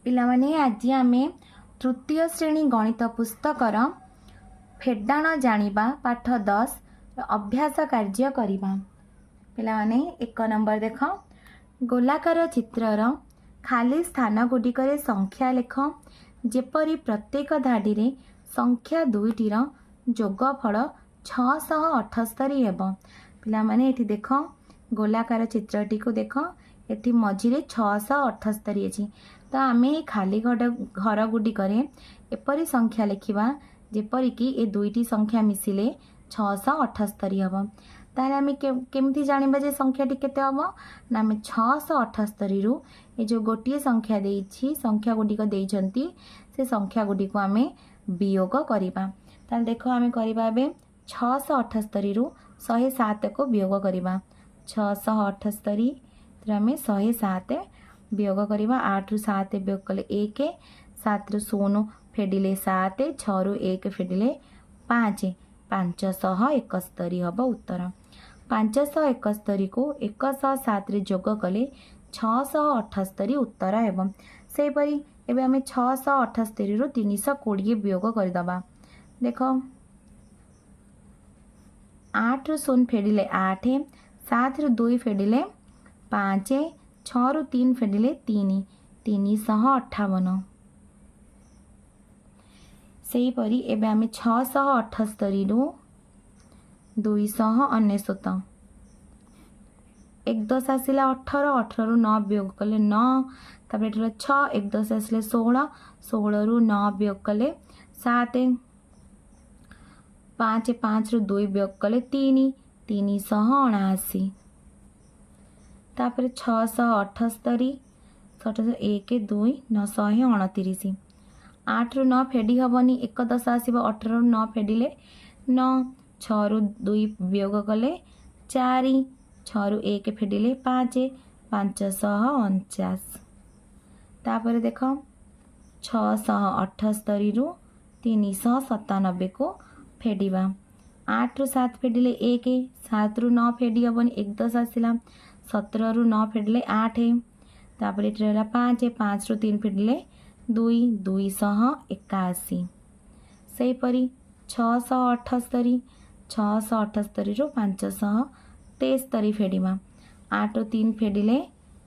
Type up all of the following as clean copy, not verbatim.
पिलामाने आज आमे तृतीय श्रेणी गणित पुस्तकर फेडाण जानिबा पाठ 10 अभ्यास कार्य करिबा। पिलामाने 1 नंबर देख गोलाकार चित्रर खाली स्थान गुडिकर संख्या लेख जेपरी प्रत्येक धाडी रे संख्या दुईटीर जोगफल 678 हेब। पिलामाने एठी देख गोलाकार चित्रटी को देख एठी मझिरे 678 अछि। तो आमे खाली घर गुडिकर एपरी संख्या लिखिबा जेपरी कि ए दुईटी संख्या मिसिले 678 हेब। ताले आमे केमती जानिबा जे संख्याटी केते हेब ना आमे 678 रु ए जो गोटिए संख्या देइछि संख्या गुडिक देइछंती से संख्या गुडिक आमे वियोग करिबा। ताले देखो आमे करिबा बे 678 रु 107 को वियोग करिबा। 678 तो आमे 107 वियोग करिबा। 8 रु 7 वियोग कले 1, 7 रु 0 फेडिले 7, 6 रु 1 फेडिले 5, 571 हब उत्तर। 571 को 107 रे जोग कले 678 उत्तर हेब। सेहि परि एबे आमे 678 रु 320 वियोग करदबा। देखो 8 रु 0 फेडिले 8, 7 रु 2 फेडिले 5, 6 रु 3 फेडिले 3, 358। सेही परि एबे आमे 678 रु 299 एक दस आसिला 18, 18 रु 9 वियोग कले 9, तापर 6 एक दस आसिले 16, 16 रु 9 वियोग कले 7, 5, 5 रु 2 वियोग कले 3, 379। तापर 678, 1, 2, 929। 8 रु 9 फेडी हबनी 1 10 आसीबो 18 रु 9 फेडिले 9, 6 रु 2 वियोग कले 4, 6 रु 1 फेडिले 5, 549। तापर देख 678 रु 397 को फेडिबा। 8 रु 7 फेडिले 1, 7 रु 9 फेडी हबनी 1 10 आसिला 17 रु 9 फेडिले 8, तापर एठी रहला 5, 5 रु 3 फेडिले 2, 281। सेही परि 678 रु 573 फेडिबा। 8 रु 3 फेडिले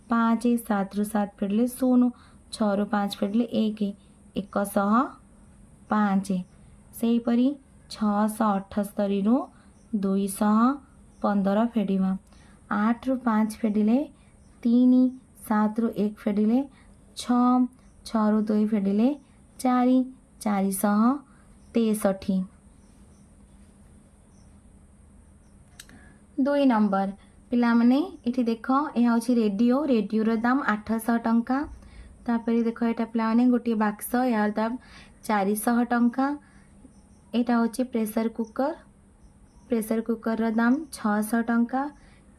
5, 7 रु 7 फेडिले 0, 6 रु 5 फेडिले 1, 105। सेही परि 678 रु 215 फेडिबा। 8 रु 5 फेडिले 3, 7 रु 1 फेडिले 6, 6 रु 2 फेडिले 4, 463। 2 नंबर पिला माने इठी देखो यह होची रेडियो, रेडियो रो दाम 800 टंका। तापर देखो एटा पिला माने गोटी बाक्स यार दाम 400 टंका। एटा होची प्रेशर कुकर, प्रेशर कुकर रो दाम 600 टंका।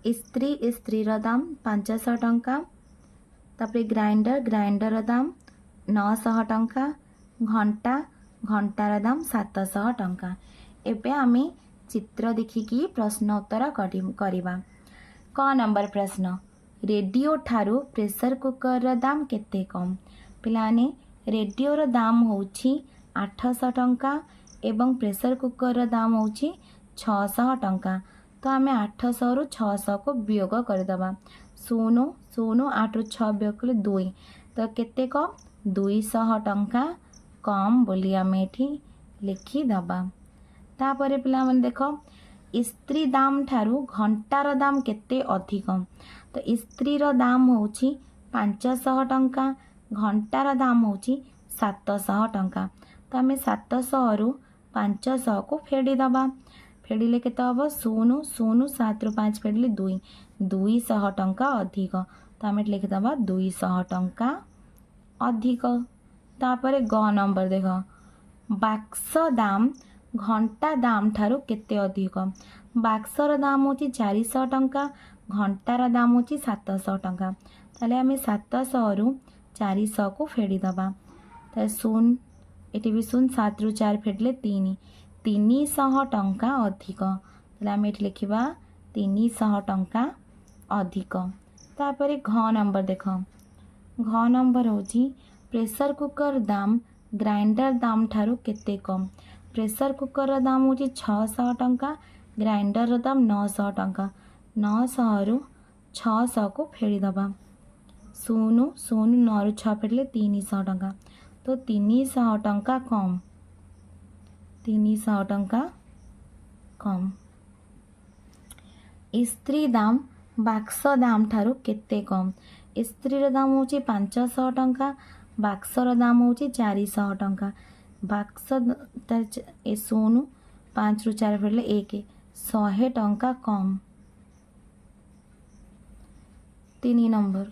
इस्त्री, इस्त्री रो दाम 500 टंका। तापर ग्राइंडर, ग्राइंडर रो दाम 900 टंका। घंटा, घंटा रो दाम 700 टंका। एबे आमे चित्र देखिकी प्रश्न उत्तर करिबा। क नंबर प्रश्न रेडियो ठारू प्रेशर कुकर रो दाम केते कम। पिलाने रेडियो रो दाम होची 800 टंका एवं प्रेशर कुकर रो दाम होची 600 टंका। तो आमे 800 रु 600 को वियोग करदबा। 0, 0, 8 रु 6 वियोग कले 2, तो केते कम 200 टंका कम बोली आमे एठी लिखि दबा। तापरे पिला मन देखो इस्त्री दाम ठारू घंटार दाम केते अधिक। तो इस्त्री रो दाम होची 500 टंका, घंटार दाम होची 700 टंका। तो आमे 700 रु 500 को फेडी दबा। फेडिले केते हबो 0, 0, 7 रु 5 फेडिले 2, 200 टंका अधिक। तो आमे लिखि दबा 200 टंका अधिक। तापरे ग नंबर देखो बाक्स दाम घंटा दाम ठारू केते अधिक। बाक्सर दाम होची 400 टंका, घंटार दाम होची 700 टंका। ताले आमे 700 रु 400 को फेडी दबा। त 0 एटी भी 0, 7 रु 4 फेडिले 3, 300 टंका अधिक। ताले आमे एठी लिखिबा 300 टंका अधिक। तापरे घ नंबर देखो घ नंबर होची प्रेसर कुकर दाम ग्राइंडर दाम ठारू केते कम। प्रेसर कुकर दाम होची 600 टंका, ग्राइंडर दाम 900 टंका। 900 रु 600 को फेरी दबा। शून्य शून्य 9 रु 6 फेरले 300 टंका, तो 300 टंका कम। 300 टंका कम। इस्त्री दाम बाक्स दाम ठारू केते कम। इस्त्रीर दाम होची 500 टंका, बाक्सर दाम होची 400 टंका। बाक्स ए शून्य 5 रु 4 फेरले 1, 100 टंका कम। 3 नंबर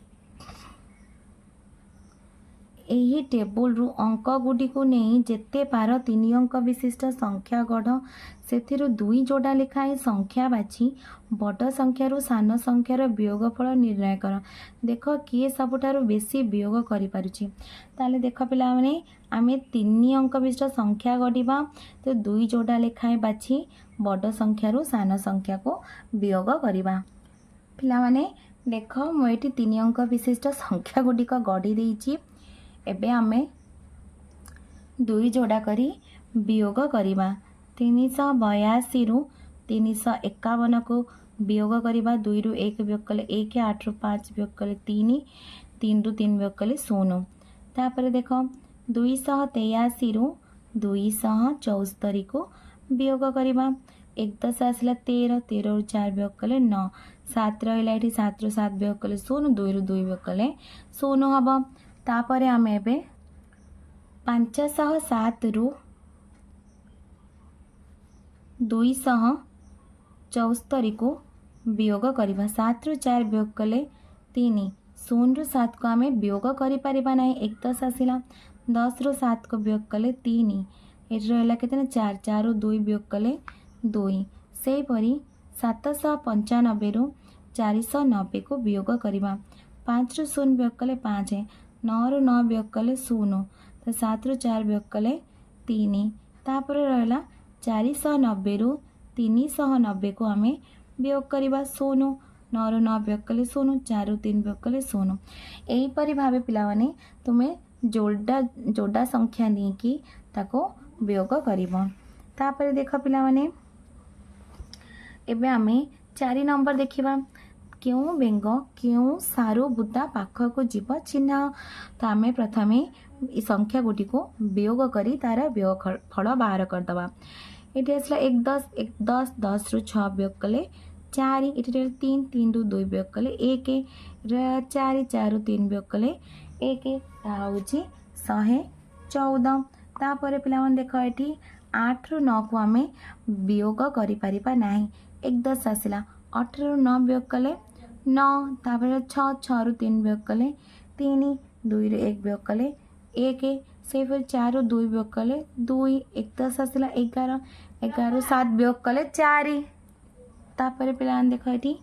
ଏହି ଟେବୁଲରୁ ଅଙ୍କ ଗୁଡ଼ିକୁ ନେଇ ଯେତେ ପାର 3 ଅଙ୍କ ବିଶିଷ୍ଟ ସଂଖ୍ୟା ଗଢ଼। ସେଥିରୁ 2 ଯୋଡ଼ା ଲେଖାଏଁ ସଂଖ୍ୟା ବାଛି ବଡ଼ ସଂଖ୍ୟାରୁ ସାନ ସଂଖ୍ୟାର ବିୟୋଗଫଳ ନିର୍ଣ୍ଣୟ କର। ଦେଖ କିଏ ସବୁଠାରୁ ବେଶୀ ବିୟୋଗ କରିପାରୁଛି। ତାହେଲେ ଦେଖ ପିଲାମାନେ, ଆମେ 3 ଅଙ୍କ ବିଶିଷ୍ଟ ସଂଖ୍ୟା ଗଢ଼ିବା, ତ 2 ଯୋଡ଼ା ଲେଖାଏଁ ବାଛି ବଡ଼ ସଂଖ୍ୟାରୁ ସାନ ସଂଖ୍ୟାକୁ ବିୟୋଗ କରିବା। ପିଲାମାନେ ଦେଖ, ମୁଁ ଏଠି 3 ଅଙ୍କ ବିଶିଷ୍ଟ ସଂଖ୍ୟା ଗୁଡ଼ିକ ଗଢ଼ି ଦେଇଛି। ଏବେ ଆମେ 2 ଯୋଡ଼ା କରି ବିୟୋଗ କରିବା। 382 ରୁ 351 को वियोग करवा। 2 ରୁ 1 वियोग कले 1, 8 ରୁ 5 वियोग कले 3, 3 ରୁ 3 वियोग कले 0। तापर देख 283 ରୁ 274 को वियोग करवा। 1 10 आसला 13, 13 ରୁ 4 वियोग कले 9, 7 रहा ये 7 ରୁ 7 वियोग कले 0, 2 ରୁ 2 वियोग कले 0 हम। तापर आमे एबे 507 ରୁ 274 को वियोग करवा। 7 ରୁ 4 वियोग कले 3, 0 ରୁ 7 को आमे वियोग करि परिबा नाही। 1 10 आसिला 10 ରୁ 7 को वियोग कले 3, एठी रहला केते 4, 4 ରୁ 2 वियोग कले 2। सेही परी 795 ରୁ 490 को वियोग करवा। 5 ରୁ 0 वियोग कले 5, 9 ରୁ 9 वियोग कले 0, तो 7 ରୁ 4 वियोग कले 3। तापर रहला 490 ରୁ 390 को आमे वियोग करवा 0, 9 ରୁ 9 वियोग कले 0, 4 ରୁ 3 वियोग कले 0। एही परी भाबे पिला माने तुमे जोड़ा संख्या नहीं कि ताको वियोग करिवो। तापर देख पिला माने एबे आमे 4 नंबर देखिबा। क्यों बेंग क्यों सारू बुदा पाखक जीव चिन्ह। तो आम प्रथमे संख्या गुटी को वियोग करी तार वियोग फल बाहर करदबा। ये आसला 1 10, 1 10, 10 ରୁ 6 वियोग कले 4, ये 3, 3 ରୁ 2 वियोग कले 1, 4, 4 ରୁ 3 वियोग कले 1, हूँ 114। तापर पिला देख ये 8 ରୁ 9 को आम वियोग करिपरिबा नाही। 1 10 आसला 18 ରୁ 9 वियोग कले 9, तापर 6, 6 ରୁ 3 वियोग कले 3, 2 ରୁ 1 वियोग कले 1, से फिर 4 ରୁ 2 वियोग कले 2, 1 10 आसला 11, 11 ରୁ 7 वियोग कले 4। तापर पिला देख ये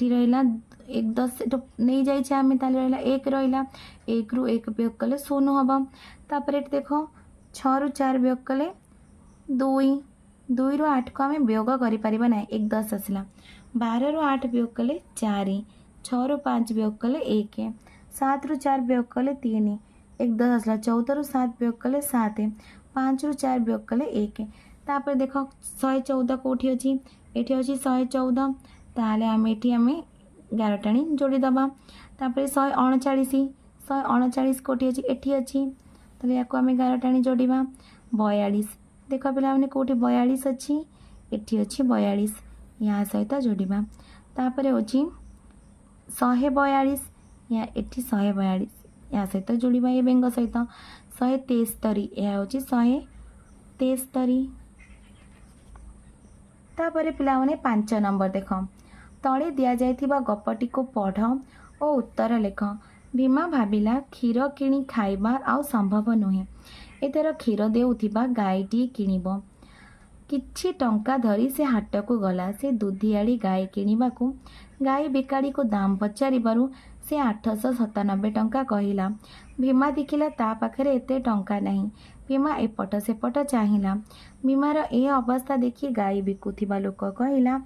रहा 1 10 नहीं जाइए आम, रहा 1 रहा 1 ରୁ 1 वियोग कले 0 हम। तापर ये देख 6 ରୁ 4 वियोग कले 2, 2 ରୁ 8 को आम वियोग करिपरिबा नाही। 1 10 आसला 12 ରୁ 8 वियोग कले 4, 6 ରୁ 5 वियोग कले 1, 7 ରୁ 4 वियोग कले 3, 1 10 आसला 14 ରୁ 7 वियोग कले 7, 5 ରୁ 4 वियोग कले 1। तापर देख 114 कोठी अछि, एठी अछि 114, ताले आम एठी आम 11 टाणी जोड़ी दबा। तापर 139, 139 कोठी अछि, एठी अछि, ताले याको आम 11 टाणी जोड़ीबा। 42 देख पिला माने कोठी 42 अछि, एठी अछि 42, यहाँ सहित जोड़ीबा। तापर होची 142, या एठी 142, या सहित जोड़ीबा ये बेंग सहित। 173, यह होची 173। तापर पिला माने 5 नंबर देख। तले दिया जाइथिबा गपटी को पढ़ और उत्तर लेख। भीमा भाविला क्षीर किणी खाइबा आउ संभव नुहे। एतर क्षीर देउथिबा गायटी किणिबो। किछि टंका धरी से हाट को गला। से दुधियाड़ी गाय किणिबाकू गाय बिकाड़ी को दाम पचारिबारु से 897 टंका कहिला। भीमा देखिला ता पाखरे एते टंका नहीं। भीमा एपट सेपट चाहिला। भीमार ए अवस्था देखि गाय बिकुथिबा लोक कहिला,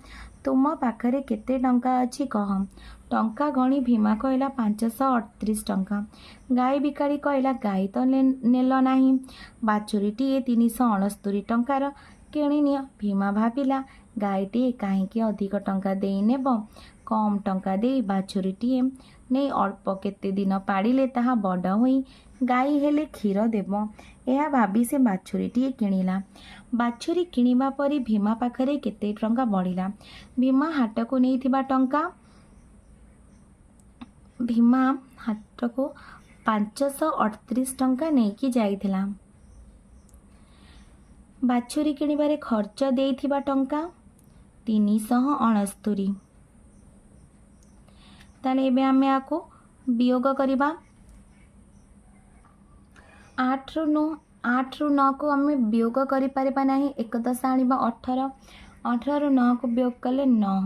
तुम पाखरे केते टंका अछि कह। ଟଙ୍କା ଗଣି ଭୀମା କହିଲା 538 ଟଙ୍କା। ଗାଈ ବିକାଳି କହିଲା ଗାଈ ତ ନେଲ ନାହିଁ, ବାଛୁରୀଟିଏ 369 ଟଙ୍କାର କିଣିନିଅ। ଭୀମା ଭାବିଲା ଗାଈଟିଏ କାହିଁକି ଅଧିକ ଟଙ୍କା ଦେଇ ନେବ, କମ୍ ଟଙ୍କା ଦେଇ ବାଛୁରୀଟିଏ ନେଇ ଅଳ୍ପ କେତେ ଦିନ ପାଳିଲେ ତାହା ବଡ଼ ହୋଇ ଗାଈ ହେଲେ କ୍ଷୀର ଦେବ। ଏହା ଭାବି ସେ ବାଛୁରୀଟିଏ କିଣିଲା। ବାଛୁରୀ କିଣିବା ପରେ ଭୀମା ପାଖରେ କେତେ ଟଙ୍କା ବଳିଲା? ଭୀମା ହାଟକୁ ନେଇଥିବା ଟଙ୍କା, ଭୀମା ହାଟକୁ 538 ଟଙ୍କା ନେଇକି ଯାଇଥିଲା। ବାଛୁରୀ କିଣିବାରେ ଖର୍ଚ୍ଚ ଦେଇଥିବା ଟଙ୍କା 369। ତାହେଲେ ଏବେ ଆମେ ଆକୁ ବିୟୋଗ କରିବା। 8ରୁ 9କୁ ଆମେ ବିୟୋଗ କରିପାରିବା ନାହିଁ। 1 10 ଆଣିବା 18, 18ରୁ 9କୁ ବିୟୋଗ କଲେ 9।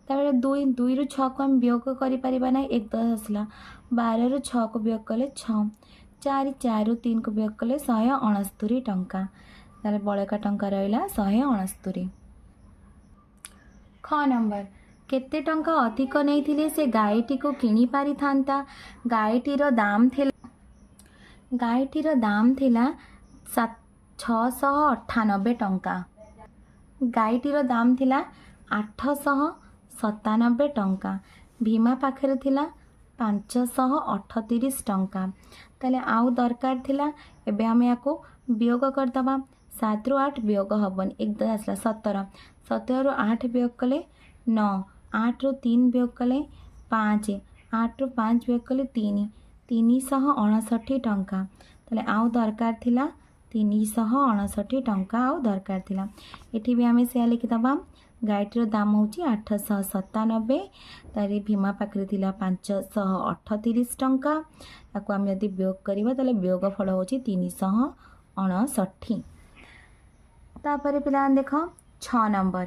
ତାପରେ 2ରୁ 6କୁ ଆମେ ବିୟୋଗ କରିପାରିବା ନାହିଁ, 1 10 ଆସିଲା। 12ରୁ 6କୁ ବିୟୋଗ କଲେ 6, 4ରୁ 3କୁ ବିୟୋଗ କଲେ 169 ଟଙ୍କା। ତାହେଲେ ବଳକା ଟଙ୍କା ରହିଲା 169। ଖ ନମ୍ବର, କେତେ ଟଙ୍କା ଅଧିକ ନେଇଥିଲେ ସେ ଗାଈଟିକୁ କିଣି ପାରିଥାନ୍ତା? ଗାଈଟିର ଦାମ ଥିଲା 698 ଟଙ୍କା। ଗାଈଟିର ଦାମ ଥିଲା 897 ଟଙ୍କା। ଭୀମା ପାଖରେ ଥିଲା 538 ଟଙ୍କା। ତାହେଲେ ଆଉ ଦରକାର ଥିଲା, ଏବେ ଆମେ ୟାକୁ ବିୟୋଗ କରିଦେବା। 7ରୁ 8 ବିୟୋଗ ହେବନି, 1 10 ଆସିଲା 17, 17ରୁ 8 ବିୟୋଗ କଲେ 9, 8ରୁ 3 ବିୟୋଗ କଲେ 5, 8ରୁ 5 ବିୟୋଗ କଲେ 3, 369 ଟଙ୍କା। ତାହେଲେ ଆଉ ଦରକାର ଥିଲା 369 ଟଙ୍କା ଆଉ ଦରକାର ଥିଲା। ଏଠି ବି ଆମେ ସେୟା ଲିଖିଦେବା। ଗାଈଟିର ଦାମ ହେଉଛି 897, ତାହେଲେ ଭୀମା ପାଖରେ ଥିଲା 538 ଟଙ୍କା। ତାକୁ ଆମେ ଯଦି ବିୟୋଗ କରିବା ତାହେଲେ ବିୟୋଗ ଫଳ ହେଉଛି 369। ତାପରେ ପିଲାମାନେ ଦେଖ 6 ନମ୍ବର,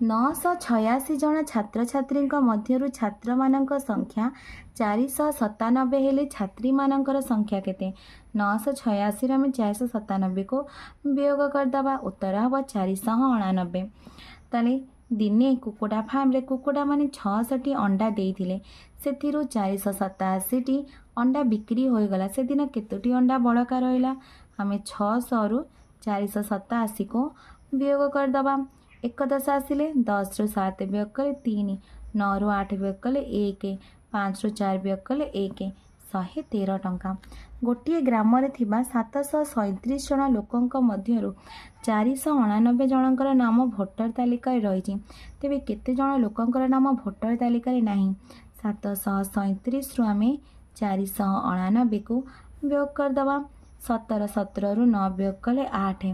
986 ଜଣ ଛାତ୍ରଛାତ୍ରୀଙ୍କ ମଧ୍ୟରୁ ଛାତ୍ରମାନଙ୍କ ସଂଖ୍ୟା 497 ହେଲେ ଛାତ୍ରୀମାନଙ୍କର ସଂଖ୍ୟା କେତେ? 986ରୁ ଆମେ 497କୁ ବିୟୋଗ କରିଦେବା, ଉତ୍ତର ହେବ 489। ତାହେଲେ ଦିନେ କୁକୁଡ଼ା ଫାର୍ମରେ କୁକୁଡ଼ାମାନେ 66ଟି ଅଣ୍ଡା ଦେଇଥିଲେ, ସେଥିରୁ 487ଟି ଅଣ୍ଡା ବିକ୍ରି ହୋଇଗଲା। ସେଦିନ କେତୋଟି ଅଣ୍ଡା ବଳକା ରହିଲା? ଆମେ 600ରୁ 487କୁ ବିୟୋଗ କରିଦେବା। 1 10 ଆସିଲେ, 10ରୁ 7 ବିୟୋଗ କଲେ 3, 9ରୁ 8 ବିୟୋଗ କଲେ 1, 5ରୁ 4 ବିୟୋଗ କଲେ 1, 113 ଟଙ୍କା। ଗୋଟିଏ ଗ୍ରାମରେ ଥିବା 737 ଜଣ ଲୋକଙ୍କ ମଧ୍ୟରୁ 489 ଜଣଙ୍କର ନାମ ଭୋଟର ତାଲିକାରେ ରହିଛି। ତେବେ କେତେ ଜଣ ଲୋକଙ୍କର ନାମ ଭୋଟର ତାଲିକାରେ ନାହିଁ? 737ରୁ ଆମେ 489କୁ ବିୟୋଗ କରିଦେବା। 17ରୁ 9 ବିୟୋଗ କଲେ 8,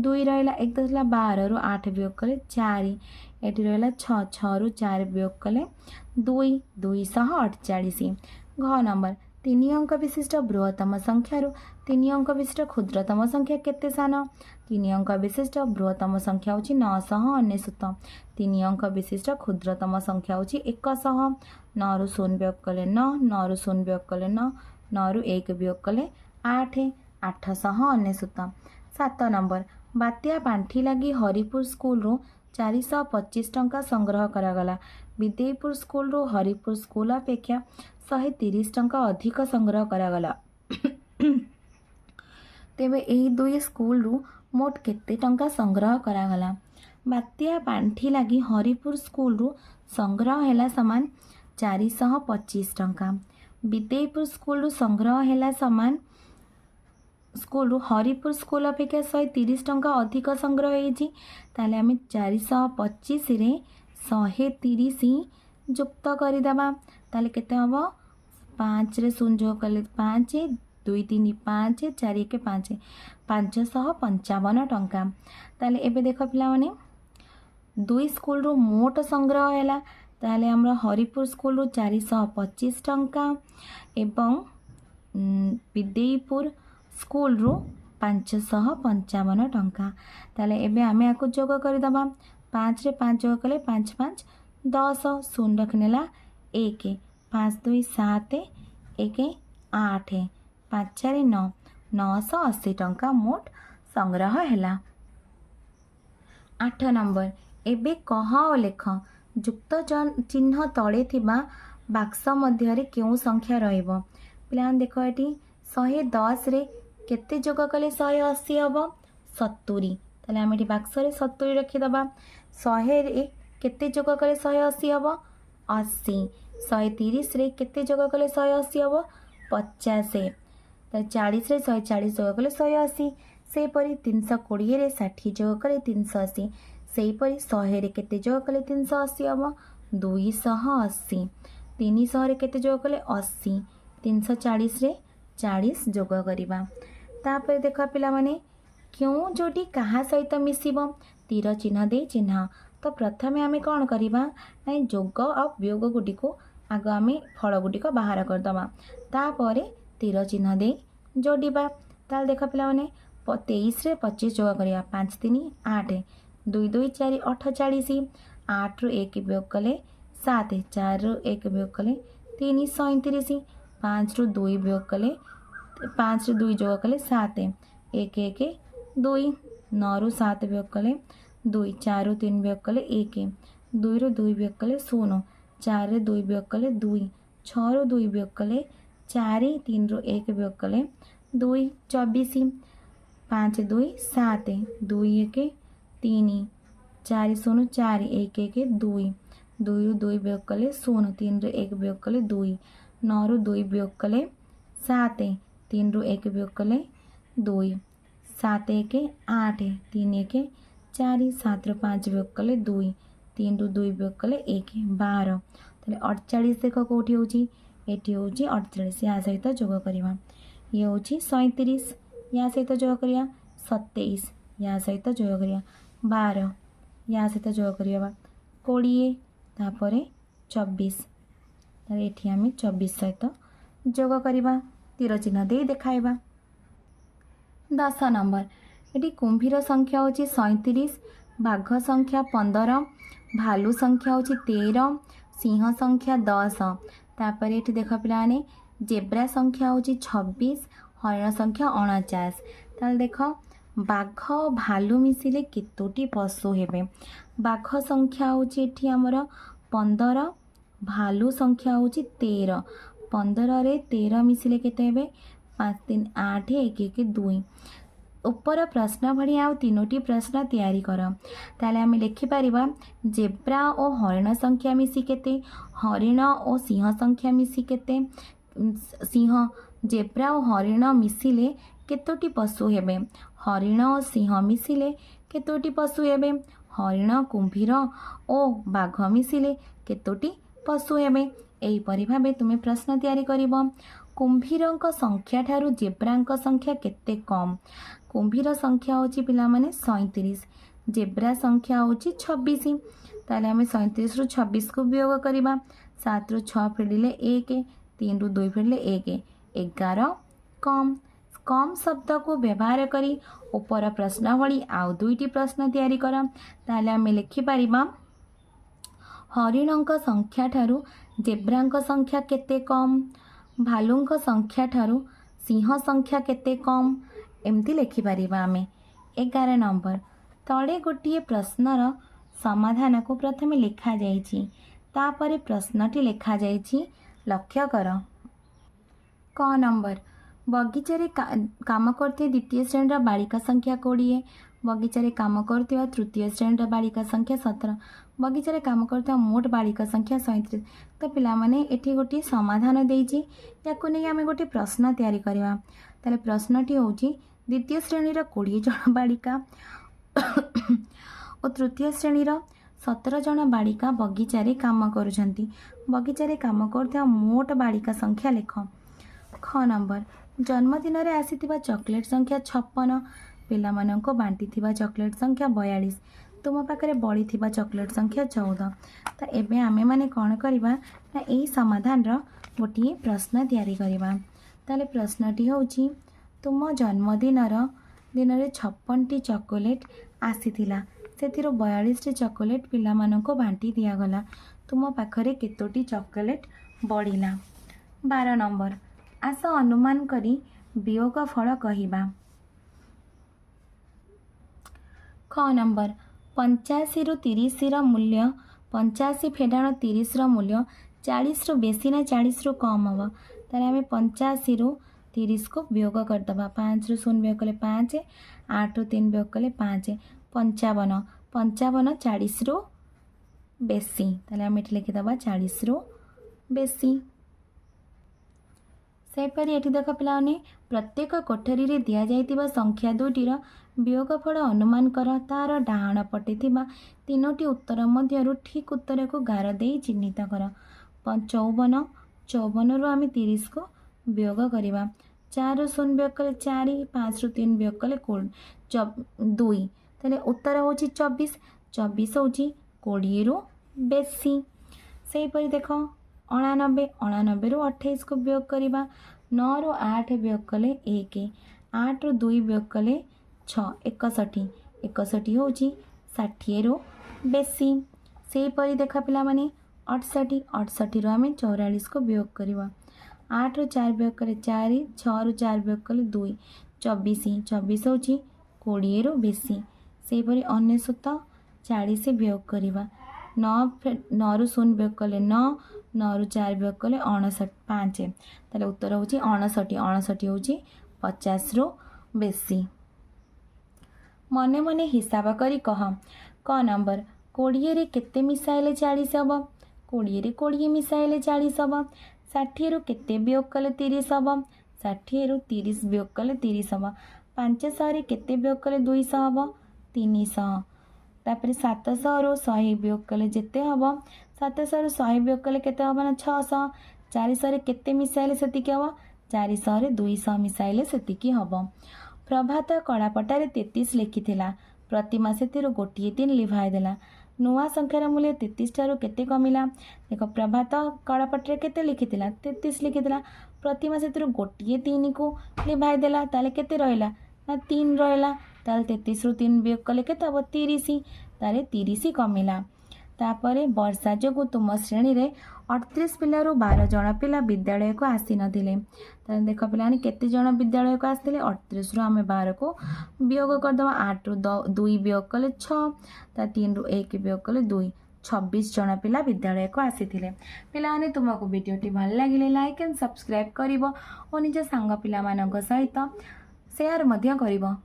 2 ରହିଲା, 1 10 ହେଲା 12ରୁ 8 ବିୟୋଗ କଲେ 4, ଏଠି ରହିଲା 6, 6ରୁ 4 ବିୟୋଗ କଲେ 2, 248। ଘ ନମ୍ବର, 3 ଅଙ୍କ ବିଶିଷ୍ଟ ବୃହତ୍ତମ ସଂଖ୍ୟାରୁ 3 ଅଙ୍କ ବିଶିଷ୍ଟ କ୍ଷୁଦ୍ରତମ ସଂଖ୍ୟା କେତେ ସାନ? 3 ଅଙ୍କ ବିଶିଷ୍ଟ ବୃହତ୍ତମ ସଂଖ୍ୟା ହେଉଛି 999। 3 ଅଙ୍କ ବିଶିଷ୍ଟ କ୍ଷୁଦ୍ରତମ ସଂଖ୍ୟା ହେଉଛି 100। 9ରୁ 0 ବିୟୋଗ କଲେ 9, 9ରୁ 0 ବିୟୋଗ କଲେ 9, 9ରୁ 1 ବିୟୋଗ କଲେ 8, 899। 7 ନମ୍ବର, ବାତ୍ୟା ପାଣ୍ଠି ଲାଗି ହରିପୁର ସ୍କୁଲରୁ 425 ଟଙ୍କା ସଂଗ୍ରହ କରାଗଲା। ବିଦେଇପୁର ସ୍କୁଲରୁ ହରିପୁର ସ୍କୁଲ ଅପେକ୍ଷା 130 ଟଙ୍କା ଅଧିକ ସଂଗ୍ରହ କରାଗଲା। ତେବେ ଏହି ଦୁଇ ସ୍କୁଲରୁ ମୋଟ କେତେ ଟଙ୍କା ସଂଗ୍ରହ କରାଗଲା? ବାତ୍ୟା ପାଣ୍ଠି ଲାଗି ହରିପୁର ସ୍କୁଲରୁ ସଂଗ୍ରହ ହେଲା ସମାନ 425 ଟଙ୍କା। ବିଦେଇପୁର ସ୍କୁଲରୁ ସଂଗ୍ରହ ହେଲା ସମାନ, ସ୍କୁଲରୁ ହରିପୁର ସ୍କୁଲ ଅପେକ୍ଷା 130 ଟଙ୍କା ଅଧିକ ସଂଗ୍ରହ ହେଇଛି। ତାହେଲେ ଆମେ 425ରେ 130 ଯୁକ୍ତ କରିଦେବା। ତାହେଲେ କେତେ ହେବ? 5ରେ 0 ଯୋଗ କଲେ 5, 2 3 5, 4 1 5, 555 ଟଙ୍କା। ତାହେଲେ ଏବେ ଦେଖ ପିଲାମାନେ, ଦୁଇ ସ୍କୁଲରୁ ମୋଟ ସଂଗ୍ରହ ହେଲା। ତାହେଲେ ଆମର ହରିପୁର ସ୍କୁଲରୁ 425 ଟଙ୍କା ଏବଂ ବିଦେଇପୁର ସ୍କୁଲରୁ 555 ଟଙ୍କା। ତାହେଲେ ଏବେ ଆମେ ୟାକୁ ଯୋଗ କରିଦେବା। 5ରେ 5 ଯୋଗ କଲେ 5 5 10, 0 ରଖିନେଲା 1, 5 2 7, 1 8, 5 4 9, 980 ଟଙ୍କା ମୋଟ ସଂଗ୍ରହ ହେଲା। 8 ନମ୍ବର, ଏବେ କହ ଓ ଲେଖ ଯୁକ୍ତ ଚିହ୍ନ ତଳେ ଥିବା ବାକ୍ସ ମଧ୍ୟରେ କେଉଁ ସଂଖ୍ୟା ରହିବ? ପିଲାମାନେ ଦେଖ ଏଠି 110 ରେ କେତେ ଯୋଗ କଲେ 180 ହେବ? 70। ତାହେଲେ ଆମେ ଏଠି ବାକ୍ସରେ 70 ରଖିଦେବା। 100 ରେ କେତେ ଯୋଗ କଲେ 180 ହେବ? 80। 130 ରେ କେତେ ଯୋଗ କଲେ 180 ହେବ? 50। ତାହେଲେ 40 ରେ 140 ଯୋଗ କଲେ 180। ସେହିପରି 320 ରେ 60 ଯୋଗ କଲେ 380। ସେହିପରି 100 ରେ କେତେ ଯୋଗ କଲେ 380 ହେବ? 280। 300 ରେ କେତେ ଯୋଗ କଲେ? 80। 340 ରେ 40 ଯୋଗ କରିବା। ତାପରେ ଦେଖ ପିଲାମାନେ କେଉଁ ଯୋଡ଼ି କାହା ସହିତ ମିଶିବ? ତୀର ଚିହ୍ନ ଦେଇ ଚିହ୍ନ। ତ ପ୍ରଥମେ ଆମେ କ'ଣ କରିବା ନା ଯୋଗ ଆଉ ବିୟୋଗ ଗୁଡ଼ିକୁ ଆଗ ଆମେ ଫଳ ଗୁଡ଼ିକ ବାହାର କରିଦେବା, ତାପରେ ତୀର ଚିହ୍ନ ଦେଇ ଯୋଡ଼ିବା। ତାହେଲେ ଦେଖ ପିଲାମାନେ 23 ରେ 25 ଯୋଗ କରିବା। 5 3 8, 2 2 4 8 40। 8 ରୁ 1 ବିୟୋଗ କଲେ 7, 4 ରୁ 1 ବିୟୋଗ କଲେ 3 37। 5 ରୁ 2 ବିୟୋଗ କଲେ 5 ରୁ 2 ଯୋଗ କଲେ 7, 1 1 2। 9 ରୁ 7 ବିୟୋଗ କଲେ 2, 4 ରୁ 3 ବିୟୋଗ କଲେ 1, 2 ରୁ 2 ବିୟୋଗ କଲେ 0, 4 ରେ 2 ବିୟୋଗ କଲେ 2, 6 ରୁ 2 ବିୟୋଗ କଲେ 4, 3 ରୁ 1 ବିୟୋଗ କଲେ 2 24। 5 2 7, 2 1 3, 4 0 4, 1 1 2। 2 ରୁ 2 ବିୟୋଗ କଲେ 0, 3 ରୁ 1 ବିୟୋଗ କଲେ 2, 9 ରୁ 2 ବିୟୋଗ କଲେ 7, 3 ରୁ 1 ବିୟୋଗ କଲେ 2, 7 1 8, 3 1 4। 7 ରୁ 5 ବିୟୋଗ କଲେ 2, 3 ରୁ 2 ବିୟୋଗ କଲେ 1 12। ତାହେଲେ 48 ଦେଖ କେଉଁଠି ହେଉଛି? ଏଠି ହେଉଛି 48। ୟା ସହିତ ଯୋଗ କରିବା। ଇଏ ହେଉଛି 37, ୟା ସହିତ ଯୋଗ କରିବା। 27, ୟା ସହିତ ଯୋଗ କରିବା। 12, ୟା ସହିତ ଯୋଗ କରିବା। 20, ତାପରେ 24। ତାହେଲେ ଏଠି ଆମେ 24 ସହିତ ଯୋଗ କରିବା। ତୀର ଚିହ୍ନ ଦେଇ ଦେଖାଇବା। 10 ନମ୍ବର ଏଠି କୁମ୍ଭୀର ସଂଖ୍ୟା ହେଉଛି 37, ବାଘ ସଂଖ୍ୟା 15, ଭାଲୁ ସଂଖ୍ୟା ହେଉଛି 13, ସିଂହ ସଂଖ୍ୟା 10। ତାପରେ ଏଠି ଦେଖ ପିଲାମାନେ ଜେବ୍ରା ସଂଖ୍ୟା ହେଉଛି 26, ହରିଣ ସଂଖ୍ୟା 49। ତାହେଲେ ଦେଖ ବାଘ ଭାଲୁ ମିଶିଲେ କେତୋଟି ପଶୁ ହେବେ? ବାଘ ସଂଖ୍ୟା ହେଉଛି ଏଠି ଆମର 15, ଭାଲୁ ସଂଖ୍ୟା ହେଉଛି 13। 15 ରେ 13 ମିଶିଲେ କେତେ ହେବେ? 5 3 8, 1 1 2। ଉପର ପ୍ରଶ୍ନ ଭଳି ଆଉ 3ଟି ପ୍ରଶ୍ନ ତିଆରି କର। ତାହେଲେ ଆମେ ଲେଖିପାରିବା ଜେବ୍ରା ଓ ହରିଣ ସଂଖ୍ୟା ମିଶି କେତେ? ହରିଣ ଓ ସିଂହ ସଂଖ୍ୟା ମିଶି କେତେ? ସିଂହ ଜେବ୍ରା ଓ ହରିଣ ମିଶିଲେ କେତୋଟି ପଶୁ ହେବେ? ହରିଣ ଓ ସିଂହ ମିଶିଲେ କେତୋଟି ପଶୁ ହେବେ? ହରିଣ କୁମ୍ଭୀର ଓ ବାଘ ମିଶିଲେ କେତୋଟି ପଶୁ ହେବେ? ଏହିପରି ଭାବେ ତୁମେ ପ୍ରଶ୍ନ ତିଆରି କରିବ। କୁମ୍ଭୀରଙ୍କ ସଂଖ୍ୟା ଠାରୁ ଜେବ୍ରାଙ୍କ ସଂଖ୍ୟା କେତେ କମ୍? କୁମ୍ଭୀର ସଂଖ୍ୟା ହେଉଛି ପିଲାମାନେ 37, ଜେବ୍ରା ସଂଖ୍ୟା ହେଉଛି 26। ତାହେଲେ ଆମେ 37 ରୁ 26କୁ ବିୟୋଗ କରିବା। 7 ରୁ 6 ଫେରିଲେ 1, 3 ରୁ 2 ଫେରିଲେ 1, 11 କମ୍। କମ୍ ଶବ୍ଦକୁ ବ୍ୟବହାର କରି ଉପର ପ୍ରଶ୍ନ ଭଳି ଆଉ 2ଟି ପ୍ରଶ୍ନ ତିଆରି କର। ତାହେଲେ ଆମେ ଲେଖିପାରିବା ହରିଣଙ୍କ ସଂଖ୍ୟା ଠାରୁ ଜେବ୍ରାଙ୍କ ସଂଖ୍ୟା କେତେ କମ୍? ଭାଲୁଙ୍କ ସଂଖ୍ୟା ଠାରୁ ସିଂହ ସଂଖ୍ୟା କେତେ କମ୍? ଏମିତି ଲେଖିପାରିବା ଆମେ। 11 ନମ୍ବର ତଳେ ଗୋଟିଏ ପ୍ରଶ୍ନର ସମାଧାନକୁ ପ୍ରଥମେ ଲେଖାଯାଇଛି, ତାପରେ ପ୍ରଶ୍ନଟି ଲେଖାଯାଇଛି, ଲକ୍ଷ୍ୟ କର। କ ନମ୍ବର ବଗିଚାରେ କାମ କରୁଥିବା ଦ୍ୱିତୀୟ ଶ୍ରେଣୀର ବାଳିକା ସଂଖ୍ୟା 20, ବଗିଚାରେ କାମ କରୁଥିବା ତୃତୀୟ ଶ୍ରେଣୀର ବାଳିକା ସଂଖ୍ୟା 17, ବଗିଚାରେ କାମ କରୁଥିବା ମୋଟ ବାଳିକା ସଂଖ୍ୟା 37। ତ ପିଲାମାନେ ଏଠି ଗୋଟିଏ ସମାଧାନ ଦେଇଛି, ୟାକୁ ନେଇ ଆମେ ଗୋଟିଏ ପ୍ରଶ୍ନ ତିଆରି କରିବା। ତାହେଲେ ପ୍ରଶ୍ନଟି ହେଉଛି ଦ୍ୱିତୀୟ ଶ୍ରେଣୀର 20 ଜଣ ବାଳିକା ଓ ତୃତୀୟ ଶ୍ରେଣୀର 17 ଜଣ ବାଳିକା ବଗିଚାରେ କାମ କରୁଛନ୍ତି। ବଗିଚାରେ କାମ କରୁଥିବା ମୋଟ ବାଳିକା ସଂଖ୍ୟା ଲେଖ। ଖ ନମ୍ବର ଜନ୍ମଦିନରେ ଆସିଥିବା ଚକୋଲେଟ୍ ସଂଖ୍ୟା 56, ପିଲାମାନଙ୍କୁ ବାଣ୍ଟିଥିବା ଚକୋଲେଟ୍ ସଂଖ୍ୟା 42, ତୁମ ପାଖରେ ବଳିଥିବା ଚକୋଲେଟ୍ ସଂଖ୍ୟା 14। ତ ଏବେ ଆମେମାନେ କ'ଣ କରିବା ନା ଏହି ସମାଧାନର ଗୋଟିଏ ପ୍ରଶ୍ନ ତିଆରି କରିବା। ତାହେଲେ ପ୍ରଶ୍ନଟି ହେଉଛି ତୁମ ଜନ୍ମଦିନରେ 56ଟି ଚକୋଲେଟ୍ ଆସିଥିଲା, ସେଥିରୁ 42ଟି ଚକୋଲେଟ୍ ପିଲାମାନଙ୍କୁ ବାଣ୍ଟି ଦିଆଗଲା, ତୁମ ପାଖରେ କେତୋଟି ଚକୋଲେଟ୍ ବଳିଲା? 12 ନମ୍ବର ଆସ ଅନୁମାନ କରି ବିୟୋଗ ଫଳ କହିବା। ଖ ନମ୍ବର 85 ରୁ 30ର ମୂଲ୍ୟ 85 फेडाण 30 मूल्य 40 रु बेसी ना 40 रु कम हम ताले आम 85 रु 30 को वियोग करदे 5 रु 0 वियोग कले 5 8 रु 3 वियोग कले 5 55 55 40 रु बेसी ताले आम ये लिखिदे 40 रु बेसी। सेपरी ये देख पाने प्रत्येक कोठरी रे दिया जाइतिबा संख्या दुईटीर वियोगफल अनुमान कर तार डाहाण पटे थिबा तीनोटी उत्तर मध्यरु ठीक उत्तर को गार दे चिन्हित कर 54 54 रु आम 30 को वियोग करवा 4 रु 0 वियोग कले 4 5 रु 3 वियोग कले 2 ताले उत्तर हूँ 24 24 हूँ 20 रु बेसी। सेपरी देख 89 89 रु 28 को वियोग करवा 9 रु 8 वियोग कले 1 8 रु 2 वियोग कले 6 61 61 हूँ 60 रु बेसी। सेपरी देख पिला माने 68 68 रु आम 44 को वियोग करवा 8 रु 4 वियोग कले 4 6 रु 4 वियोग कले 2 24 24 हूँ 20 रु बेसी। सेपरी 99 40 वियोग करवा 9 रु 0 वियोग कले 9 9 रु 4 वियोग कले 5 ताले उत्तर हूँ 59 59 हूँ 50 रु बेसी। मने मने हिसाब करी कह क नंबर 20 रे केते मिसाइले 40 हम 20 रे 20 मिसाइले 40 हम 60 रु केते वियोग कले 30 हम 60 रु 30 वियोग कले 30 हम 500 रे केते वियोग कले 200 हम 300 तापर 700 रु 100 वियोग कले जेते हम 700 रु 100 वियोग कले केते हम ना 600 400 रे केते मिसाइले सेतिकी हम 400 रे 200 मिसाइले सेतिकी हम। प्रभात कलापटारे 33 लिखिथिला प्रतिमा सेतिरु गोटिए 3 लिभाई देला नुआ संख्यार मूल्य 33 ठारू केते कमिला देख प्रभात कलापटरे केते लिखिथिला 33 लिखिथिला प्रतिमा सेतिरु गोटिए 3 को लिभाई देला ताले केते रहला ना 3 रहला ताले 33 रु 3 वियोग कले केते अब 30 ताले 30 कमिला। तापरे वर्षा जोगु तुम श्रेणी रे 38 पिलारू 12 जन पिला विद्यालय को आसी नथिले ताले देख पिला केते जन विद्यालय को आसथिले 38 रु आमे 12 को वियोग करदवा 8 रु 2 वियोग कले 6 ता 3 रु 1 वियोग कले 2 26 जन पिला विद्यालय को आसीथिले। पिलाने तुमको वीडियोटी भल लागिले लाइक एंड सब्सक्राइब करिवो और निज सांग पिला मानक सहित शेयर मध्य करिवो।